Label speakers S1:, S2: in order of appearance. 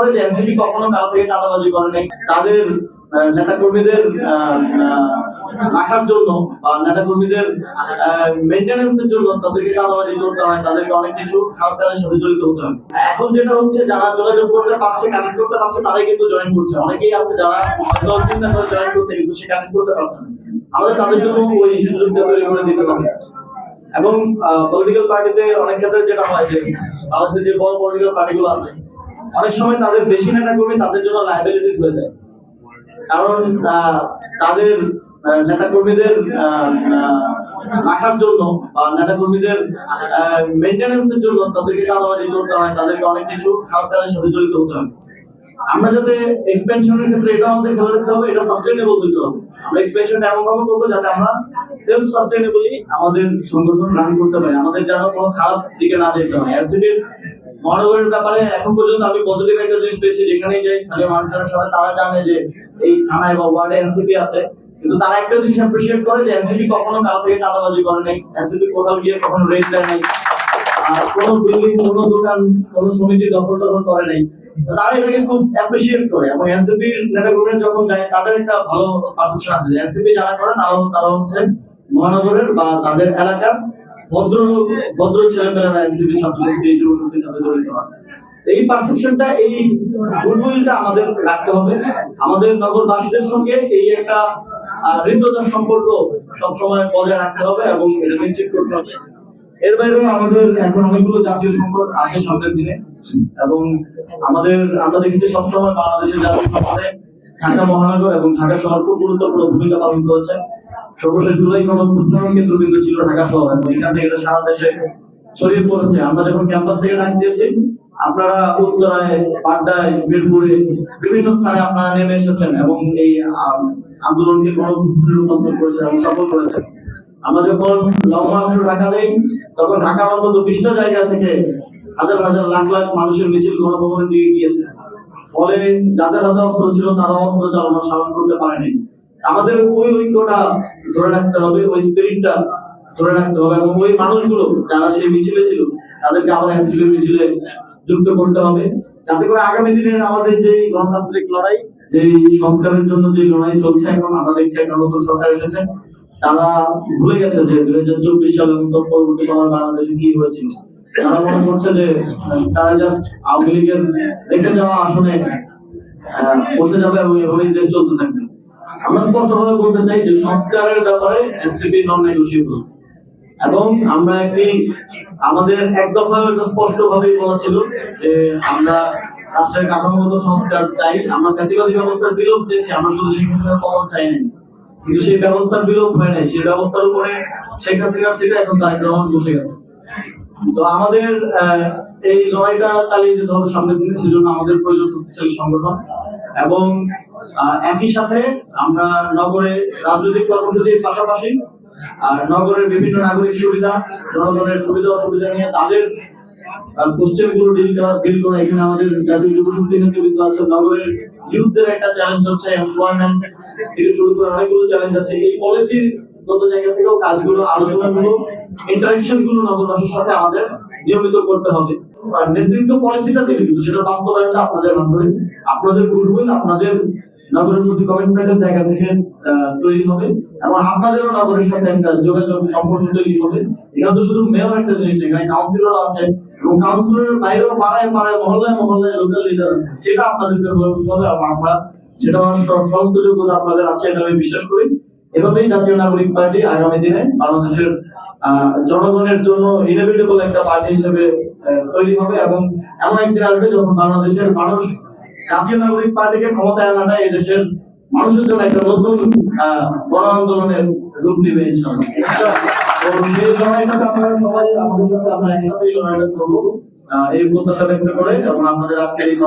S1: করে যে এনসিপি কখনো কারো থেকে চাঁদাবাজি করে নাই। তাদের নেতা কর্মীদের রাখার জন্য বা নেতা কর্মীদের মেইনটেনেন্সের জন্য তাদেরকে চাঁদাবাজি করতে হয়, তাদেরকে অনেক কিছু খারাপ কাজের সাথে জড়িত হতে হয়। এখন যেটা হচ্ছে, যারা যোগাযোগ করতে পারছে, কানেক্ট করতে পারছে, তারাই কিন্তু জয়েন করছে। অনেকেই আছে যারা 10 দিন ধরে জয়েন করতে কিন্তু সে কানেক্ট করতে পারছে না। আমাদের তাদের জন্য ওই সুযোগটা তৈরি করে দিতে হবে। এবং পলিটিক্যাল পার্টিতে অনেক ক্ষেত্রে যেটা হয় যে বাংলাদেশের যে বড় পলিটিক্যাল পার্টিগুলো আছে, অনেক সময় তাদের বেশি নেতা কর্মী তাদের জন্য লায়াবিলিটিস হয়ে যায়। কারণ তাদের নেতা কর্মীদের রাখার জন্য বা নেতা কর্মীদের মেইনটেনেন্সের জন্য তাদেরকে চাঁদাবাজি করতে হয়, তাদেরকে অনেক কিছু খারাপ কাজের সাথে জড়িত হতে হয়। আমরা যাতে এক্সপেনশনের ক্ষেত্রে এটা আমাদের খেয়াল রাখতে হবে, এটা সাস্টেইনেবল হতে হবে। আমরা এক্সপেনশনটা এমন ভাবে করবো যাতে আমরা সেলফ সাস্টেইনেবলি আমাদের সংগঠন রান করতে পারি, আমাদের যেন কোনো খারাপ দিকে না যেতে হয়। এনসিপির মহানগরের ব্যাপারে এখন পর্যন্ত আমি পজিটিভ একটা জিনিস পেয়েছি, যেখানেই যাই স্থানীয় মানুষজনের সাথে তারা জানে যে এই থানায় বা ওয়ার্ডে এনসিপি আছে, কিন্তু তারা একটা জিনিস অ্যাপ্রিশিয়েট করে যে এনসিপি কখনো কারো থেকে চাঁদাবাজি করে নাই, এনসিপি কোথাও গিয়ে কখনো রেড দেয় নাই, আর কোনো বিল্ডিং, কোনো দোকান, কোনো সমিতি দখল করে নাই। তারা এটাকে খুব অ্যাপ্রিশিয়েট করে। এবং এনসিপির নেতাকর্মীরা যখন যায় তাদের একটা ভালো পারসেপশন আছে যে এনসিপি যারা করে তারা হচ্ছে মহানগরের বা তাদের এলাকার ভদ্রলোক, ভদ্র ছেলেমেয়েরা এনসিপি ছাত্রশক্তি, যুবশক্তির সাথে জড়িত হয়। এই পারসেপশনটা, এই গুডউইলটা আমাদের রাখতে হবে। আমাদের নগরবাসীদের সঙ্গে এই একটা হৃদ্যতার সম্পর্ক সবসময় বজায় রাখতে হবে এবং এটা নিশ্চিত করতে হবে। এর বাইরেও আমাদের এখন অনেকগুলো জাতীয় সংকট আছে সামনের দিনে, এবং আমরা দেখেছি সবসময় বাংলাদেশের জাতীয় সংকটে ঢাকা মহানগর এবং ঢাকা শহর খুব গুরুত্বপূর্ণ ভূমিকা পালন করেছে। সর্বশেষ জুলাই গণঅভ্যুত্থান কেন্দ্রবিন্দু ছিল ঢাকা শহর, এবং এখান থেকে এটা সারা দেশে ছড়িয়ে পড়েছে। আমরা যখন ক্যাম্পাস থেকে ডাক দিয়েছি, আপনারা উত্তরায়, পাড্ডায়, মিরপুরে বিভিন্ন স্থানে আপনারা নেমে এসেছেন এবং এই আন্দোলনকে গণঅভ্যুত্থানে রূপান্তর করেছেন এবং সফল করেছেন। আমরা যখন লং মার্চ টু ঢাকা দেই, তখন ঢাকার অন্তত 20টা জায়গা থেকে হাজার হাজার লাখ লাখ মানুষের মিছিল গণভবনের দিকে গিয়েছে। ফলে যাদের হাতে অস্ত্র ছিল তারা অস্ত্র চালানোর সাহস করতে পারেনি। আমাদের ওই ঐক্যটা ধরে রাখতে হবে, ওই স্পিরিটটা ধরে রাখতে হবে, এবং ওই মানুষগুলো যারা সেই মিছিলে ছিল তাদেরকে আবার এনসিপির মিছিলে যুক্ত করতে হবে, যাতে করে আগামী দিনের আমাদের যে গণতান্ত্রিক লড়াই, যে সংস্কারের জন্য যে লড়াই চলছে, এখন আমরা দেখছি একটা নতুন সরকার এসেছে, তারা ভুলে গেছে যে 2024 সালে এবং পরবর্তী সময় বাংলাদেশে কি হয়েছিল। তারা মনে করছে যে তারা জাস্ট আওয়ামী লীগের রেখে যাওয়া আসনে বসে যাবে এবং এভাবেই দেশ চলতে থাকবে। আমরা স্পষ্টভাবে বলতে চাই যে সংস্কারের ব্যাপারে এনসিপি নন নেগোশিয়েবল, এবং আমরা আমাদের এক দফায় স্পষ্ট ভাবেই বলা ছিল যে আমরা রাষ্ট্রের কাঠামোগত সংস্কার চাই, আমরা ফ্যাসিবাদী ব্যবস্থার বিলোপ চেয়েছি, আমরা শুধু শেখ হাসিনার পতন চাই নাই। কিন্তু সেই ব্যবস্থার বিলোপ হয় নাই, সেই ব্যবস্থার উপরে শেখ হাসিনার সিটে এখন তারেক রহমান বসে গেছে। তো আমাদের এই লড়াইটা চালিয়ে যেতে হবে সামনের দিনে, সেজন্য আমাদের প্রয়োজন শক্তিশালী সংগঠন। এবং একই সাথে আমরা নগরে রাজনৈতিক কর্মসূচির পাশাপাশি নগরের বিভিন্ন নাগরিক সুবিধা, জনগণের সুবিধা অসুবিধা নিয়ে তাদের কোশ্চেন গুলো ডিল করা। এখানে আমাদের জাতীয় যুব শক্তি নেতৃত্ব আছে, নগরের ইউথদের একটা চ্যালেঞ্জ হচ্ছে এমপ্লয়মেন্ট থেকে শুরু করে অনেকগুলো চ্যালেঞ্জ আছে। এই পলিসির গত জায়গা থেকেও কাজগুলো, আলোচনাগুলো, ইন্টারাকশন গুলো নগরবাসীর সাথে আমাদের নিয়মিত করতে হবে। আর নেতৃত্ব পলিসিটা দিলে কিন্তু সেটা বাস্তবায়নটা আপনাদের মাধ্যমে, আপনাদের গুডউইল, আপনাদের নগরের প্রতি কমিটমেন্টের জায়গা থেকে তৈরি হবে, এবং আপনাদেরও নগরের সাথে একটা যোগাযোগ সম্পর্ক তৈরি হবে। এখানে তো শুধু মেয়র একটা জিনিস, এখানে কাউন্সিলর আছে, এবং কাউন্সিলরের বাইরেও পাড়ায় পাড়ায়, মহল্লায় মহল্লায় লোকাল লিডার আছে। সেটা আপনাদেরকে করতে হবে, এবং আমরা সেটা সমস্ত যোগ্যতা আপনাদের আছে, এটা আমি বিশ্বাস করি। এভাবেই জাতীয় নাগরিক পার্টি আগামী দিনে বাংলাদেশের জনগণের জন্য ইনএভিটেবল একটা পার্টি হিসেবে তৈরি হবে, এবং এমন একদিন আসবে যখন বাংলাদেশের মানুষ জাতীয় নাগরিক পার্টিকে ক্ষমতায় আনাটা এই দেশের মানুষের জন্য একটা নতুন গণ আন্দোলনের রূপ নেবে ইনশাআল্লাহ। সেই লড়াইটাকে আপনারা সবাই আমাদের সাথে আমরা একসাথে লড়াইটা করবো, এই প্রত্যাশা ব্যক্ত করে এবং আপনাদের আজকের এই